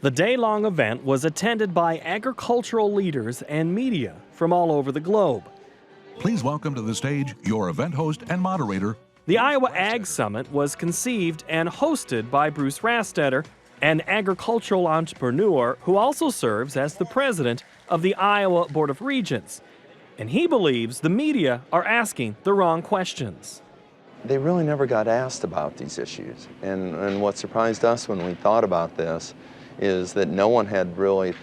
The day-long event was attended by agricultural leaders and media from all over the globe. Please welcome to the stage your event host and moderator. The Iowa Ag Summit was conceived and hosted by Bruce Rastetter, an agricultural entrepreneur who also serves as the president of the Iowa Board of Regents. And he believes the media are asking the wrong questions. They really never got asked about these issues. And what surprised us when we thought about this is that no one had really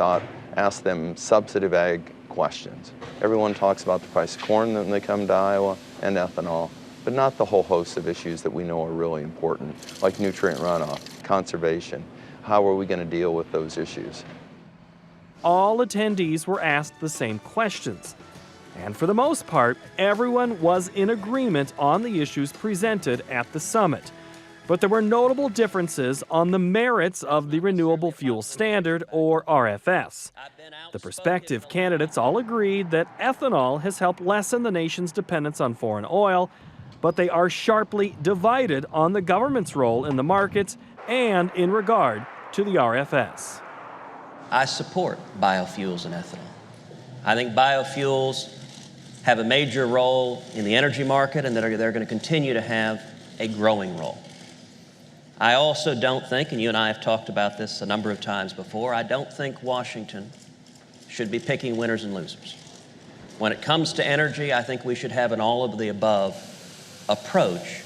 asked them substantive ag questions. Everyone talks about the price of corn when they come to Iowa and ethanol, but not the whole host of issues that we know are really important, like nutrient runoff, conservation. How are we going to deal with those issues? All attendees were asked the same questions. And for the most part, everyone was in agreement on the issues presented at the summit. But there were notable differences on the merits of the Renewable Fuel Standard, or RFS. The prospective candidates all agreed that ethanol has helped lessen the nation's dependence on foreign oil, but they are sharply divided on the government's role in the market and in regard to the RFS. I support biofuels and ethanol. I think biofuels have a major role in the energy market and that they're going to continue to have a growing role. I also don't think, and you and I have talked about this a number of times before, I don't think Washington should be picking winners and losers. When it comes to energy, I think we should have an all of the above approach,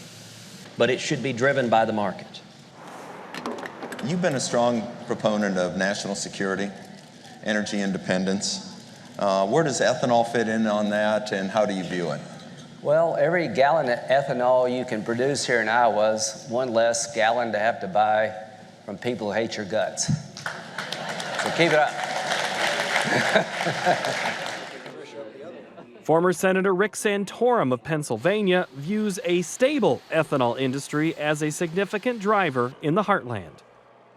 but it should be driven by the market. You've been a strong proponent of national security, energy independence. Where does ethanol fit in on that, and how do you view it? Well, every gallon of ethanol you can produce here in Iowa is one less gallon to have to buy from people who hate your guts. So keep it up. Former Senator Rick Santorum of Pennsylvania views a stable ethanol industry as a significant driver in the heartland.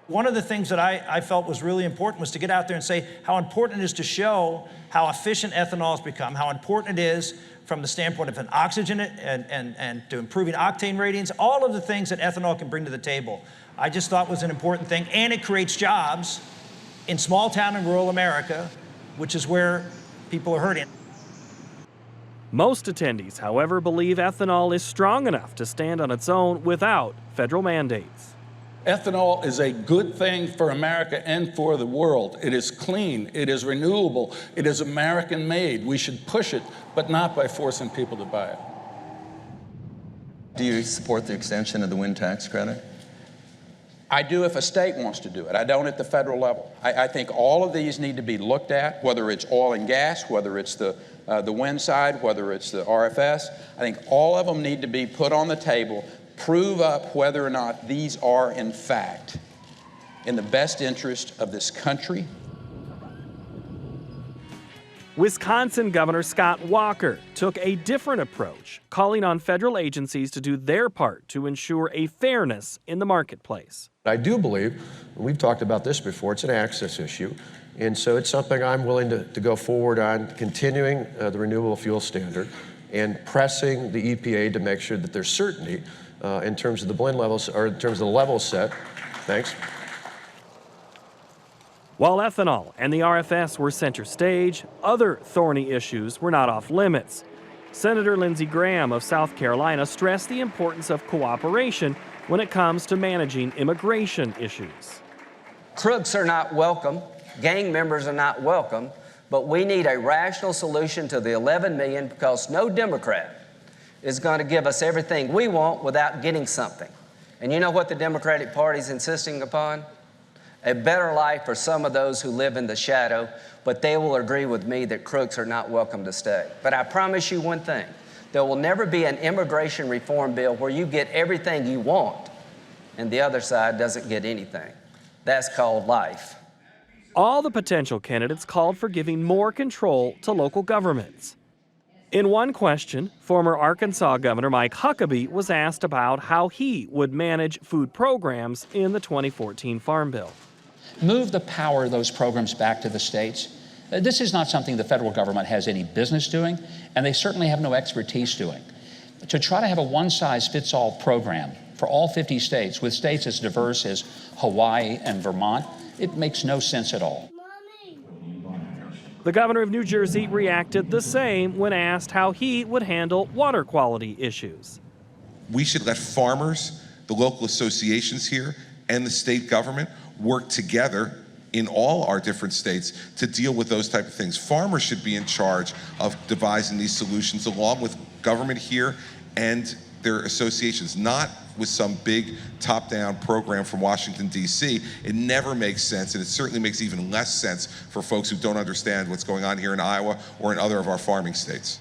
One of the things that I felt was really important was to get out there and say how important it is to show how efficient ethanol has become, how important it is from the standpoint of an oxygen and to improving octane ratings, all of the things that ethanol can bring to the table. I just thought was an important thing, and it creates jobs in small town and rural America, which is where people are hurting. Most attendees, however, believe ethanol is strong enough to stand on its own without federal mandates. Ethanol is a good thing for America and for the world. It is clean, it is renewable, it is American-made. We should push it, but not by forcing people to buy it. Do you support the extension of the wind tax credit? I do if a state wants to do it. I don't at the federal level. I think all of these need to be looked at, whether it's oil and gas, whether it's the wind side, whether it's the RFS. I think all of them need to be put on the table, prove up whether or not these are, in fact, in the best interest of this country. Wisconsin Governor Scott Walker took a different approach, calling on federal agencies to do their part to ensure a fairness in the marketplace. I do believe, we've talked about this before, it's an access issue. And so it's something I'm willing to go forward on, continuing the renewable fuel standard and pressing the EPA to make sure that there's certainty in terms of the blend levels, or in terms of the level set. Thanks. While ethanol and the RFS were center stage, other thorny issues were not off limits. Senator Lindsey Graham of South Carolina stressed the importance of cooperation when it comes to managing immigration issues. Crooks are not welcome, gang members are not welcome, but we need a rational solution to the 11 million because no Democrat is going to give us everything we want without getting something. And you know what the Democratic Party is insisting upon? A better life for some of those who live in the shadow, but they will agree with me that crooks are not welcome to stay. But I promise you one thing, there will never be an immigration reform bill where you get everything you want and the other side doesn't get anything. That's called life. All the potential candidates called for giving more control to local governments. In one question, former Arkansas Governor Mike Huckabee was asked about how he would manage food programs in the 2014 Farm Bill. Move the power of those programs back to the states. This is not something the federal government has any business doing, and they certainly have no expertise doing. To try to have a one-size-fits-all program for all 50 states, with states as diverse as Hawaii and Vermont, It makes no sense at all. The governor of New Jersey reacted the same when asked how he would handle water quality issues. We should let farmers, the local associations here, and the state government work together in all our different states to deal with those type of things. Farmers should be in charge of devising these solutions along with government here and their associations, not with some big top-down program from Washington, D.C. It never makes sense, and it certainly makes even less sense for folks who don't understand what's going on here in Iowa or in other of our farming states.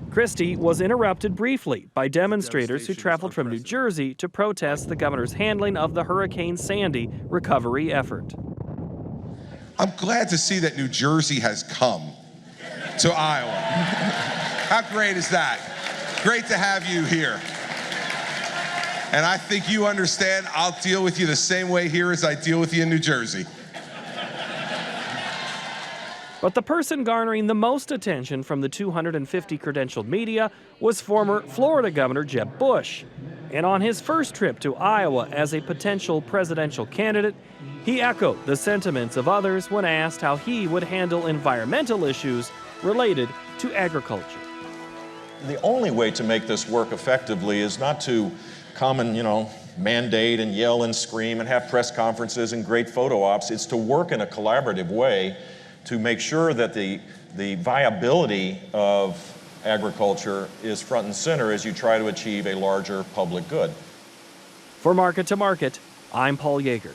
Christie was interrupted briefly by demonstrators who traveled from New Jersey to protest the governor's handling of the Hurricane Sandy recovery effort. I'm glad to see that New Jersey has come to Iowa. How great is that? Great to have you here. And I think you understand I'll deal with you the same way here as I deal with you in New Jersey. But the person garnering the most attention from the 250 credentialed media was former Florida Governor Jeb Bush. And on his first trip to Iowa as a potential presidential candidate, he echoed the sentiments of others when asked how he would handle environmental issues related to agriculture. The only way to make this work effectively is not to mandate and yell and scream and have press conferences and great photo ops. It's to work in a collaborative way to make sure that the viability of agriculture is front and center as you try to achieve a larger public good. For Market to Market, I'm Paul Yeager.